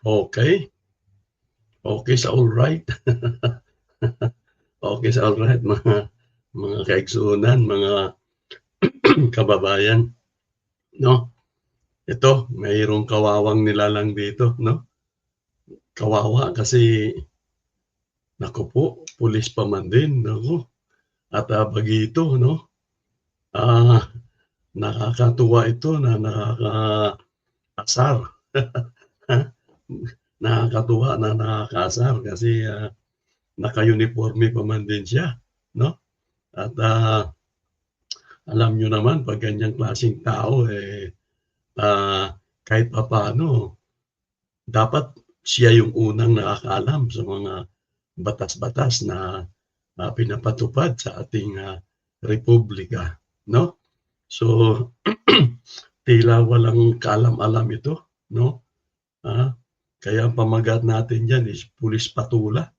Okay. Okay sa alright. Okay sa alright mga kaigsunan, mga kababayan, 'no? Ito mayroong kawawang nilalang dito, 'no? Kawawa kasi naku po, pulis pa man din, naku, at, bagito 'no? Ah, nakakatuwa ito na nakakaasar. Nakakatuwa na nakakaasar kasi, naka-uniporme pa man din siya, 'no? At, alam niyo naman 'pag ganyang klaseng tao, ah, kahit papaano dapat siya yung unang nakakaalam sa mga batas-batas na, pinapatupad sa ating, republika, 'no? So, tila walang kaalam-alam ito, 'no? Ah, kaya ang pamagat natin diyan is pulis patula,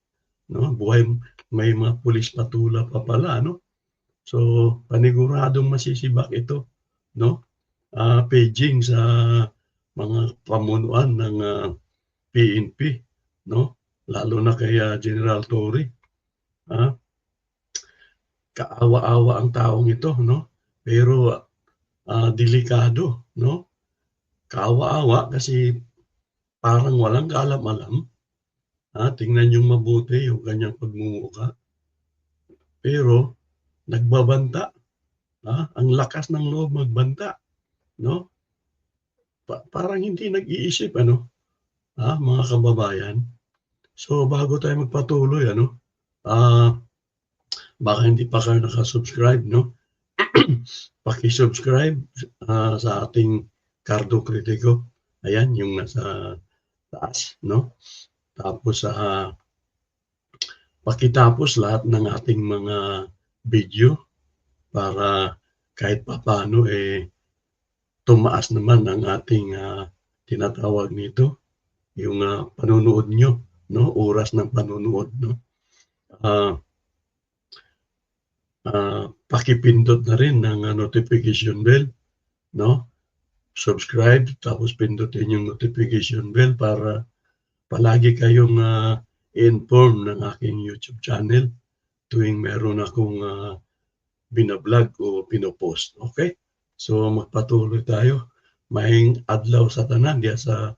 'no? May mga pulis patula pa pala, ano? So, paniguradong masisibak ito, 'no? Paging sa mga pamunuan ng, PNP, 'no? Lalo na kay, General Torre, ah, kaawa-awa ang taong ito, 'no? Pero, delikado, 'no? Kaawa-awa kasi parang walang kaalam-alam, tingnan niyong mabuti yung kanyang pagmumukha, pero nagbabanta, ang lakas ng loob magbanta, 'no? Parang hindi nag-iisip ano, mga kababayan. So, bago tayo magpatuloy ano, ah, baka hindi pa kayo naka-subscribe 'no, paki-subscribe, sa ating Kardo Kritiko, ayan yung nasa taas 'no. Tapos, pakitapos lahat ng ating mga video para kahit papaano, tumaas naman ang ating, tinatawag nito, yung, panonood niyo 'no, oras ng panonood 'no. Ah, Pakipindot na rin ng, notification bell 'no, subscribe tapos pindutin yung notification bell para palagi kayong, inform ng aking YouTube channel tuwing meron akong, bina-vlog o pino-post, okey? So, magpatuloy tayo. Maayong adlaw sa tanan diya sa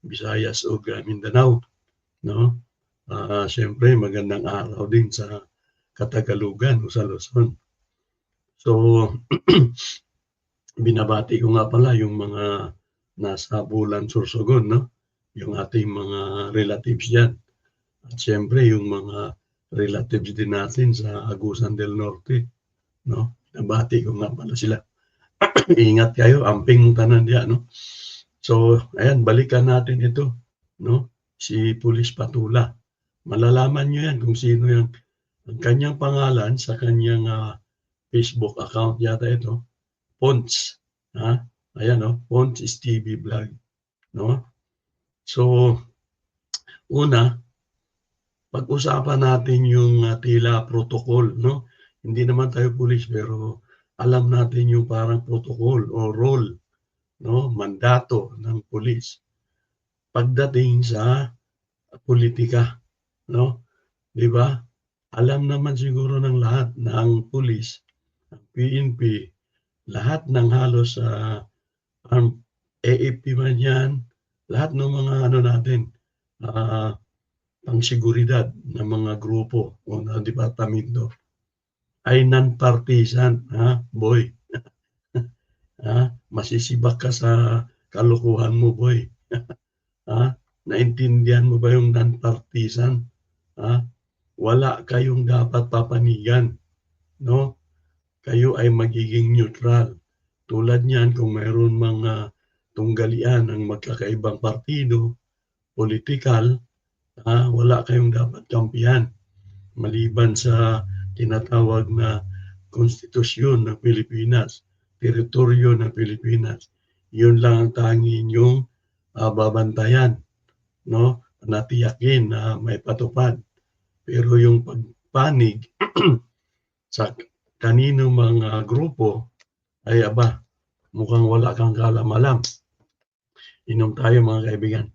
Visayas ug, Mindanao 'no. Siyempre magandang araw din sa Katagalugan o sa Luzon. So, binabati ko nga pala yung mga nasa Bulan, Sorsogon 'no, yung ating mga relatives diyan at siyempre yung mga relatives din natin sa Agusan del Norte 'no, binabati ko nga pala sila. Ingat kayo, amping tanan diya 'no. So, ayan balikan natin ito 'no, si Pulis Patula. Malalaman niyo yan kung sino yang ang kanyang pangalan sa kanyang, Facebook account yata ito, Ponce, ayan 'no, Ponce TV Vlog 'no. So, una, pag-usapan natin yung, tila protocol 'no. Hindi naman tayo pulis pero alam natin yung parang protocol o role 'no, mandato ng pulis pagdating sa pulitika 'no, 'di ba? Alam naman siguro ng lahat na ang pulis, ang PNP, lahat ng halos, AFP man 'yan, lahat ng mga ano natin, ah, pangseguridad ng mga grupo o na departamento ay non-partisan, boy. Masisibak ka sa kalokohan mo, boy. Ha, naintindihan mo ba yung non-partisan? Ha, wala kayong dapat papanigan, 'no? Kayo ay magiging neutral. Tulad niyan kung mayroon mga tunggalian ng magkakaibang partido, politikal, wala kayong dapat kampihan maliban sa tinatawag na konstitusyon ng Pilipinas, teritoryo ng Pilipinas. Yun lang ang tanging inyong, babantayan 'no, na tiyakin na maipatupad. Pero yung pagpanig sa kaninong mga grupo ay aba, mukhang wala kang kaalam-alam. Inom tayo mga kaibigan.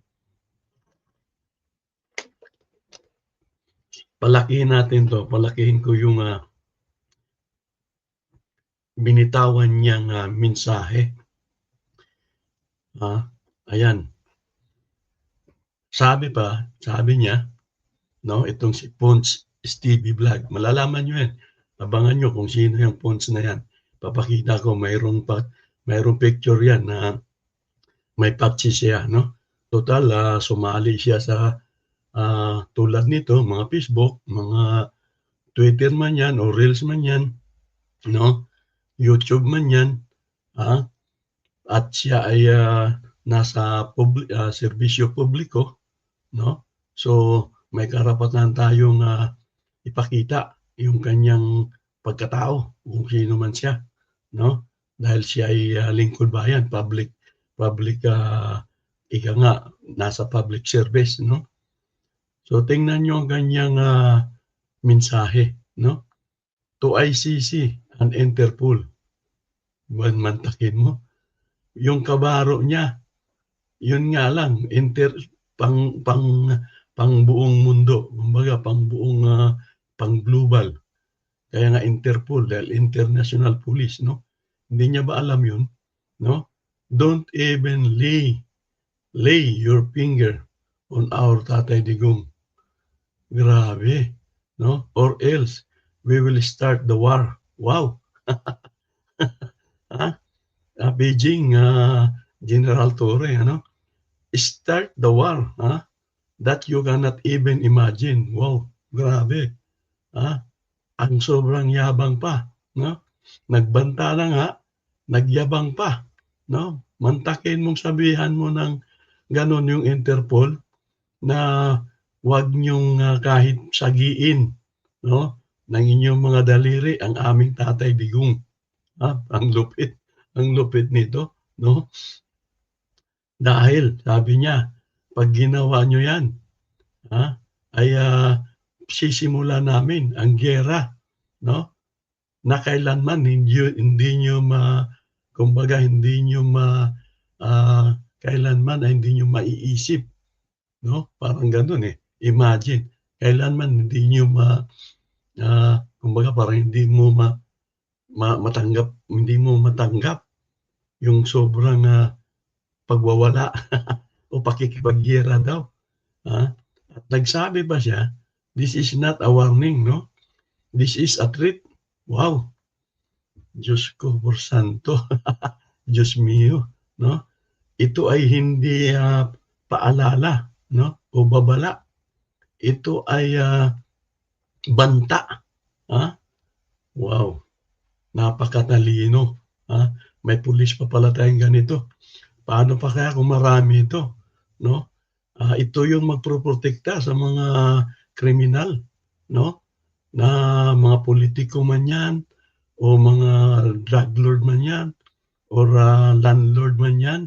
palakihin natin 'to, palakihin ko yung, binitawan niyang, mensahe, ayan. Sabi niya 'no, itong si Ponce Stevie Vlog, malalaman niyo 'yan, abangan niyo kung sino yang Ponce na 'yan. Papakita ko mayroong picture 'yan na may patsi siya 'no. Total, sumali siya sa, tulad nito mga Facebook, mga Twitter man 'yan o Reels man 'yan 'no, YouTube man 'yan, ah, at siya ay, nasa serbisyo publiko 'no. So, may karapatan tayong, ipakita yung kanyang pagkatao kung sino man siya 'no. Dahil siya ay, lingkod bayan, public, ika nga nasa public service 'no. So, tingnan niyo ang kanyang, mensahe 'no. To ICC and Interpol, mantakin mo yung kabaro niya, yun nga lang pang pang pangbuong mundo, kumbaga pangbuong, pang-global. Kaya nga Interpol dahil international police 'no. Hindi niya ba alam yun 'no? Don't even lay your finger on our Tatay Digong. Grabe 'no, or else we will start the war. Wow! Ah, Beijing, General Torre ano, start the war, that you cannot even imagine. Wow, grabe, ah, ang sobrang yabang pa 'no, nagbanta na nga, nagyabang pa 'no. Mantakin mong sabihan mo ng gano'n yung Interpol na wag niyong, kahit sagiin 'no, ng inyong mga daliri ang aming Tatay Digong. Ang lupit nito 'no. Dahil sabi niya, 'pag ginawa niyo 'yan, ha, ay, sisimulan namin ang giyera 'no, na kailanman hindi niyo kumbaga hindi niyo kailanman ay hindi niyo maiisip 'no, parang gano'n, eh. Imagine, kailanman hindi niyo kumbaga parang hindi mo matanggap yung sobrang, pagwawala o pakikipaggiyera daw, at nagsabi pa siya, "This is not a warning 'no, this is a threat." Wow! Diyos ko por santo, Diyos mio 'no. Ito ay hindi, paalala 'no o babala. Ito ay, banta, ah. Wow, napakatalino, may pulis pa pala tayong ganito. Paano pa kaya kung marami ito 'no? Ito yung magpoprotekta sa mga kriminal 'no, na mga politiko man 'yan o mga drug lord man 'yan or, landlord man 'yan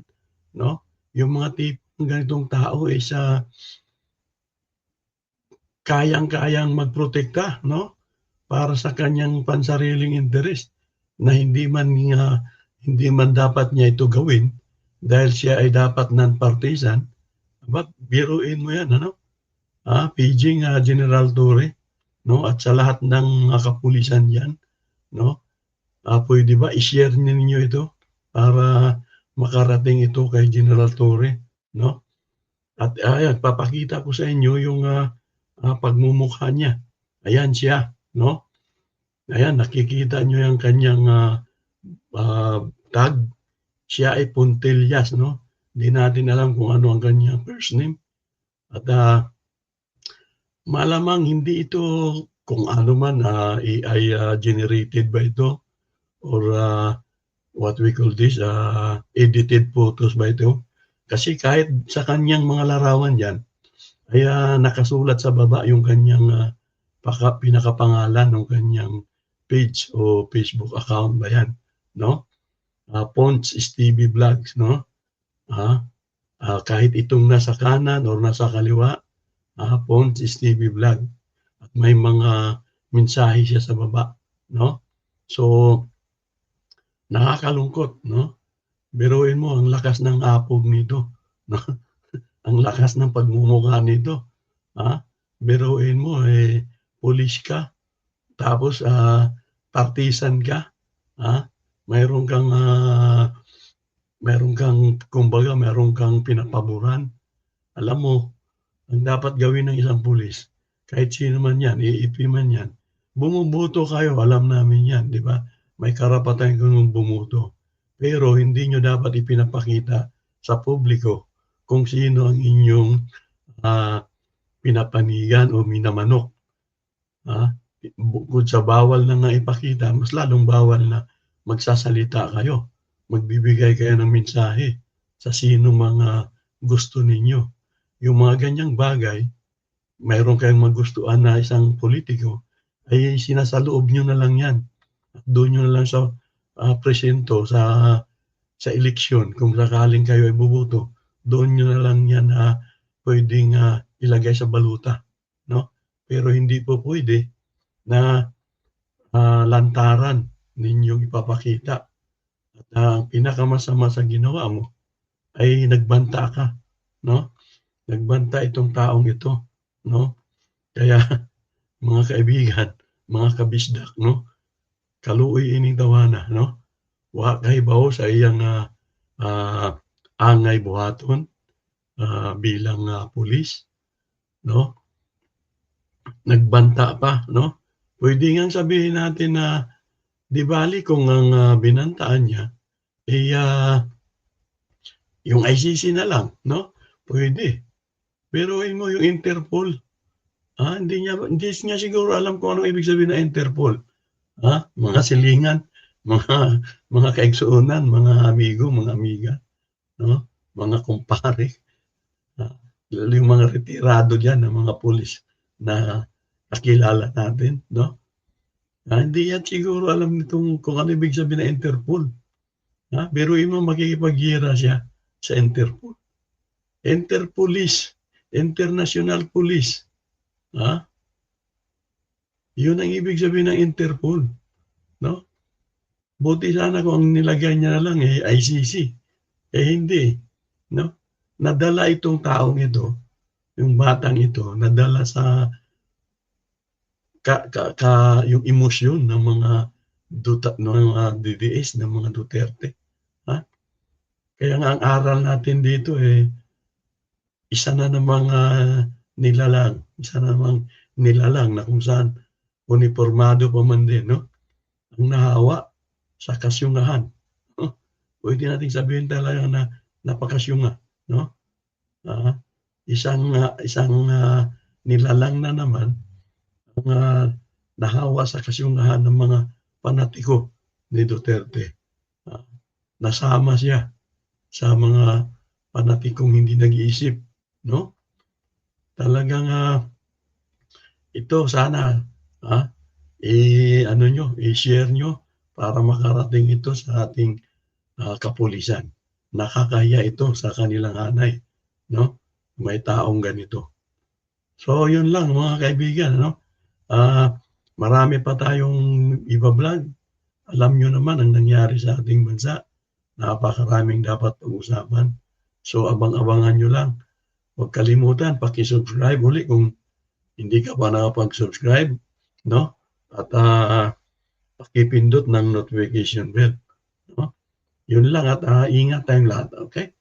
'no. Yung mga tipong ganitong tao, kayang-kayang magprotekta 'no, para sa kanyang pansariling interes na hindi man dapat niya ito gawin dahil siya ay dapat non-partisan. Aba, biruin mo 'yan ano, paging, General Torre 'no, at sa lahat ng mga kapulisan diyan 'no, puwede ba i-share ninyo ito para makarating ito kay General Torre 'no? At ayan, papakita ko sa inyo yung, pagmumukha niya. Ayan siya 'no, ayan nakikita niyo yung kanyang, tag. Siya ay Puntillas 'no, hindi natin alam kung ano ang kanyang first name at, malamang hindi ito kung ano man, AI, generated ba ito or, what we call this, edited photos ba ito? Kasi kahit sa kanyang mga larawan diyan ay, nakasulat sa baba yung kanyang, pinakapangalan nung kanyang page o Facebook account ba 'yan 'no? Ponce Stevie Vlogs 'no, kahit itong nasa kanan or nasa kaliwa, Ponce Stevie Vlog at may mga mensahe siya sa baba 'no. So, nakakalungkot 'no, biruin mo ang lakas ng apog nito 'no, ang lakas ng pagmumukha nito, biruin mo, pulis ka, tapos partisan ka, mayroon kang kumbaga mayroon kang pinapaboran. Alam mo, ang dapat gawin ng isang pulis, kahit sino man 'yan, AFP man 'yan, bumuboto kayo, alam namin 'yan, 'di ba? May karapatan kayong bumoto. Pero hindi niyo dapat ipinapakita sa publiko kung sino ang inyong pinapanigan o minamanok. Bukod sa bawal na nga ipakita, mas lalong bawal na magsasalita kayo, magbibigay kayo ng mensahe sa sinong mga gusto ninyo. Yung mga ganyang bagay, mayroon kayong magustuhan na isang politiko, ay sinasaloob niyo na lang 'yan. At doon niyo na lang sa presento sa eleksyon kung sakaling kayo ay boboto, doon niyo na lang 'yan puwedeng ilagay sa baluta, 'no? Pero hindi po puwede na lantaran ninyong ipapakita. At ang pinakamasama sa ginawa mo ay nagbanta ka, 'no? Nagbanta itong taong ito, 'no? Kaya mga kaibigan, mga kabisdak, 'no? Kaluoy ining tawana, 'no? Wa kay bawo sa iyang angay buhaton bilang pulis, 'no? Nagbanta pa, 'no? Puwede ngang sabihin natin na di bale kung ang binantaan niya ay yung ICC na lang, 'no? Puwede. Biruin mo yung Interpol, hindi niya siguro alam kung anong ibig sabihin ng Interpol. Mga silingan, mga kaigsuonan, mga amigo, mga amiga, 'no? Mga kumpare, lalo yung mga retirado diyan na mga pulis na kakilala natin, 'no? Hindi yan siguro alam nitong kung ano ibig sabihin ng Interpol. Biruin mo makikipaggira siya sa Interpol. Interpolice, International Police. Yun ang ibig sabihin ng Interpol, 'no? Buti sana kung ang nilagay niya na lang ICC. Hindi, 'no? Nadala itong taong ito, yung batang ito, nadala sa yung emosyon ng mga DDS, ng mga Duterte. Kaya nga ang aral natin dito isa na namang nilalang na kung saan unipormado pa man din, no? Ang nahawa sa kasyungahan. Pwede nating sabihin talaga na napakasyunga, no? Isang nilalang na naman ang nahawa sa kasyungahan ng mga panatiko ni Duterte. Nasama siya sa mga panatikong hindi nag-iisip, no? Talagang ito sana i-share nyo para makarating ito sa ating kapulisan. Nakakahiya ito sa kanilang hanay, no? May taong ganito. So yun lang mga kaibigan, no? Marami pa tayong iba-vlog. Alam nyo naman ang nangyari sa ating bansa. Napakaraming dapat pag-usapan. So abang-abangan nyo lang. Huwag kalimutan, paki-subscribe uli kung hindi ka pa nakapag-subscribe, no? At pakipindot ng notification bell, no? Yun lang at ingat tayong lahat, okay?